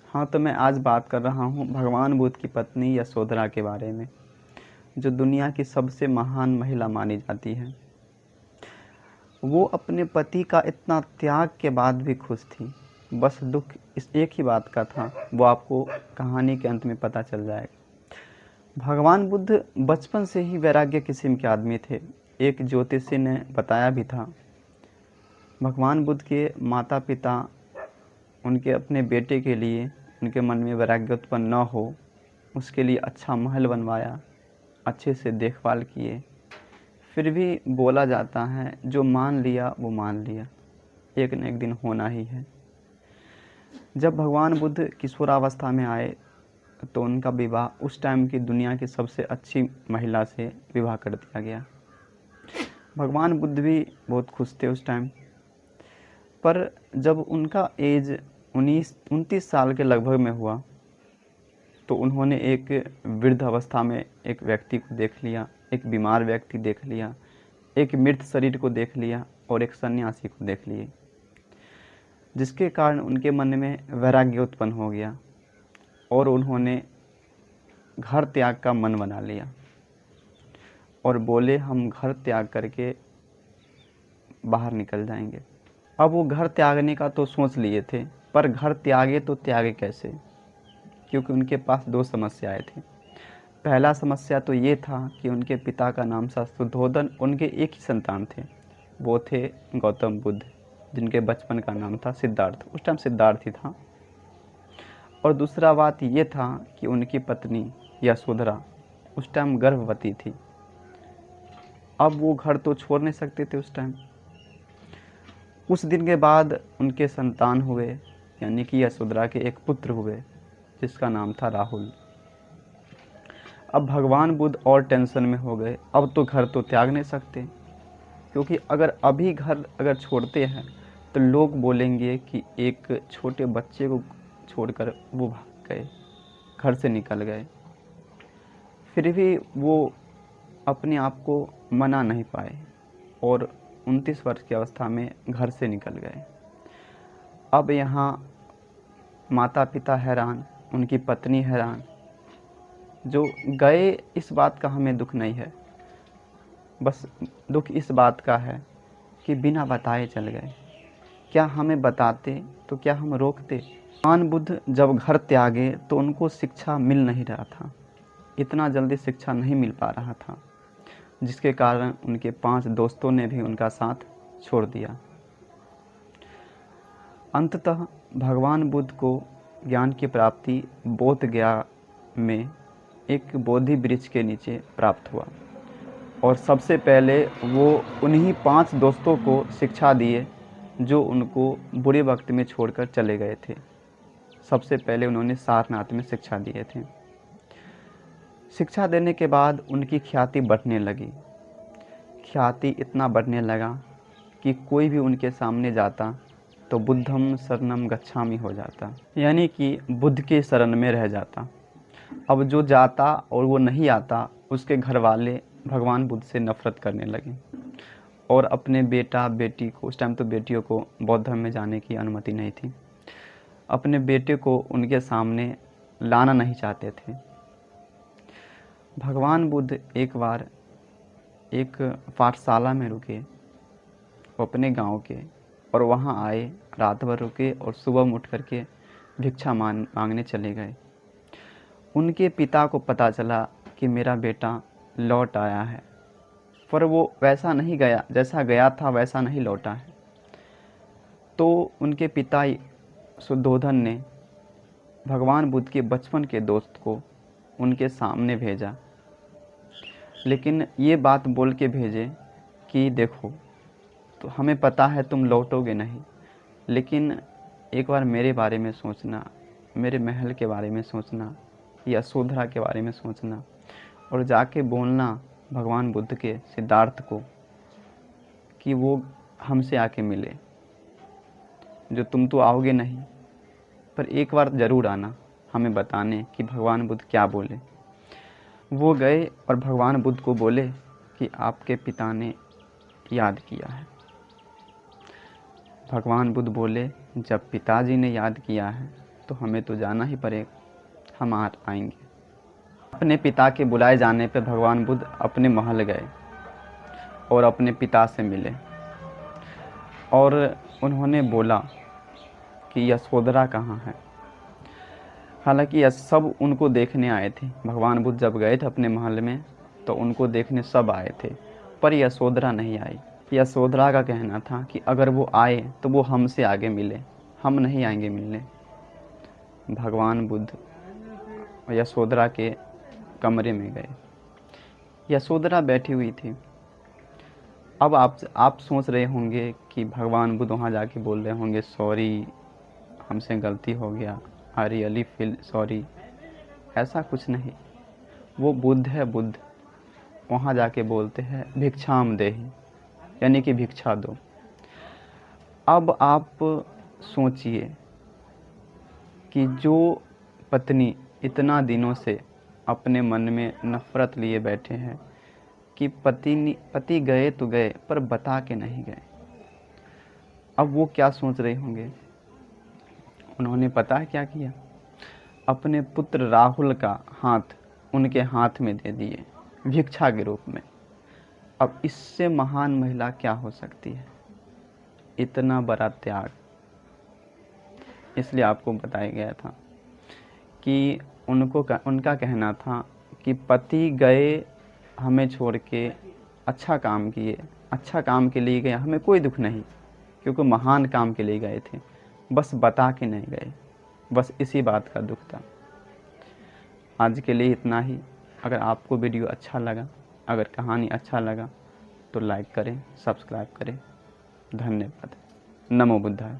हाँ, तो मैं आज बात कर रहा हूँ भगवान बुद्ध की पत्नी यशोधरा के बारे में, जो दुनिया की सबसे महान महिला मानी जाती है। वो अपने पति का इतना त्याग के बाद भी खुश थी। बस दुख इस एक ही बात का था, वो आपको कहानी के अंत में पता चल जाएगा। भगवान बुद्ध बचपन से ही वैराग्य किस्म के आदमी थे। एक ज्योतिषी ने बताया भी था, भगवान बुद्ध के माता पिता उनके अपने बेटे के लिए उनके मन में वैराग्य उत्पन्न न हो, उसके लिए अच्छा महल बनवाया, अच्छे से देखभाल किए। फिर भी बोला जाता है, जो मान लिया वो मान लिया, एक न एक दिन होना ही है। जब भगवान बुद्ध किशोरावस्था में आए तो उनका विवाह उस टाइम की दुनिया की सबसे अच्छी महिला से विवाह कर दिया गया। भगवान बुद्ध भी बहुत खुश थे उस टाइम। पर जब उनका एज 29 साल के लगभग में हुआ तो उन्होंने एक वृद्ध अवस्था में एक व्यक्ति को देख लिया, एक बीमार व्यक्ति देख लिया, एक मृत शरीर को देख लिया और एक सन्यासी को देख लिए, जिसके कारण उनके मन में वैराग्य उत्पन्न हो गया और उन्होंने घर त्याग का मन बना लिया और बोले, हम घर त्याग करके बाहर निकल जाएंगे। अब वो घर त्यागने का तो सोच लिए थे, पर घर त्यागे तो त्यागे कैसे, क्योंकि उनके पास दो समस्याएं थी। पहला समस्या तो ये था कि उनके पिता का नाम था शुद्धोधन, उनके एक ही संतान थे, वो थे गौतम बुद्ध, जिनके बचपन का नाम था सिद्धार्थ, उस टाइम सिद्धार्थ ही था। और दूसरा बात ये था कि उनकी पत्नी यशोधरा उस टाइम गर्भवती थी। अब वो घर तो छोड़ नहीं सकते थे उस टाइम। उस दिन के बाद उनके संतान हुए, यानी कि यशोधरा के एक पुत्र हुए जिसका नाम था राहुल। अब भगवान बुद्ध और टेंशन में हो गए। अब तो घर तो त्याग नहीं सकते, क्योंकि अगर अभी घर अगर छोड़ते हैं तो लोग बोलेंगे कि एक छोटे बच्चे को छोड़कर वो भाग गए, घर से निकल गए। फिर भी वो अपने आप को मना नहीं पाए और 29 वर्ष की अवस्था में घर से निकल गए। अब यहाँ माता पिता हैरान, उनकी पत्नी हैरान। जो गए इस बात का हमें दुख नहीं है, बस दुख इस बात का है कि बिना बताए चल गए। क्या हमें बताते तो क्या हम रोकते? भगवान बुद्ध जब घर त्यागे तो उनको शिक्षा मिल नहीं रहा था, इतना जल्दी शिक्षा नहीं मिल पा रहा था, जिसके कारण उनके 5 दोस्तों ने भी उनका साथ छोड़ दिया। अंततः भगवान बुद्ध को ज्ञान की प्राप्ति बोध गया में एक बोधि वृक्ष के नीचे प्राप्त हुआ और सबसे पहले वो उन्हीं 5 दोस्तों को शिक्षा दिए जो उनको बुरे वक्त में छोड़कर चले गए थे। सबसे पहले उन्होंने सारनाथ में शिक्षा दिए थे। शिक्षा देने के बाद उनकी ख्याति बढ़ने लगी। ख्याति इतना बढ़ने लगा कि कोई भी उनके सामने जाता तो बुद्धम शरणम गच्छामि हो जाता, यानी कि बुद्ध के शरण में रह जाता। अब जो जाता और वो नहीं आता, उसके घर वाले भगवान बुद्ध से नफरत करने लगे और अपने बेटा बेटी को, उस टाइम तो बेटियों को बौद्ध धर्म में जाने की अनुमति नहीं थी, अपने बेटे को उनके सामने लाना नहीं चाहते थे। भगवान बुद्ध एक बार एक पाठशाला में रुके, वो अपने गांव के, और वहां आए, रात भर रुके और सुबह उठ करके भिक्षा मांगने चले गए। उनके पिता को पता चला कि मेरा बेटा लौट आया है, पर वो वैसा नहीं गया, जैसा गया था वैसा नहीं लौटा है। तो उनके पिता शुद्धोधन ने भगवान बुद्ध के बचपन के दोस्त को उनके सामने भेजा, लेकिन ये बात बोल के भेजे कि देखो, तो हमें पता है तुम लौटोगे नहीं, लेकिन एक बार मेरे बारे में सोचना, मेरे महल के बारे में सोचना, यशोधरा के बारे में सोचना, और जाके बोलना भगवान बुद्ध के सिद्धार्थ को कि वो हमसे आके मिले। जो तुम तो आओगे नहीं, पर एक बार ज़रूर आना हमें बताने कि भगवान बुद्ध क्या बोले। वो गए और भगवान बुद्ध को बोले कि आपके पिता ने याद किया है। भगवान बुद्ध बोले, जब पिताजी ने याद किया है तो हमें तो जाना ही पड़ेगा, हम आएंगे। अपने पिता के बुलाए जाने पर भगवान बुद्ध अपने महल गए और अपने पिता से मिले और उन्होंने बोला कि यशोधरा कहाँ है। हालांकि यह सब उनको देखने आए थे। भगवान बुद्ध जब गए थे अपने महल में तो उनको देखने सब आए थे, पर यशोधरा नहीं आई। यशोधरा का कहना था कि अगर वो आए तो वो हमसे आगे मिले, हम नहीं आएंगे मिलने। भगवान बुद्ध यशोधरा के कमरे में गए। यशोधरा बैठी हुई थी। अब आप सोच रहे होंगे कि भगवान बुद्ध वहाँ जाके बोल रहे होंगे सॉरी, हमसे गलती हो गया, आई रियली फील सॉरी। ऐसा कुछ नहीं। वो बुद्ध है, बुद्ध वहाँ जाके बोलते हैं भिक्षाम देहि, यानी कि भिक्षा दो। अब आप सोचिए कि जो पत्नी इतना दिनों से अपने मन में नफ़रत लिए बैठे हैं कि पति गए तो गए पर बता के नहीं गए, अब वो क्या सोच रहे होंगे। उन्होंने पता है क्या किया, अपने पुत्र राहुल का हाथ उनके हाथ में दे दिए भिक्षा के रूप में। अब इससे महान महिला क्या हो सकती है, इतना बड़ा त्याग। इसलिए आपको बताया गया था कि उनका कहना था कि पति गए हमें छोड़ के, अच्छा काम किए, अच्छा काम के लिए गए, हमें कोई दुख नहीं, क्योंकि महान काम के लिए गए थे, बस बता के नहीं गए, बस इसी बात का दुख था। आज के लिए इतना ही। अगर आपको वीडियो अच्छा लगा, अगर कहानी अच्छा लगा तो लाइक करें, सब्सक्राइब करें। धन्यवाद। नमो बुद्धाय।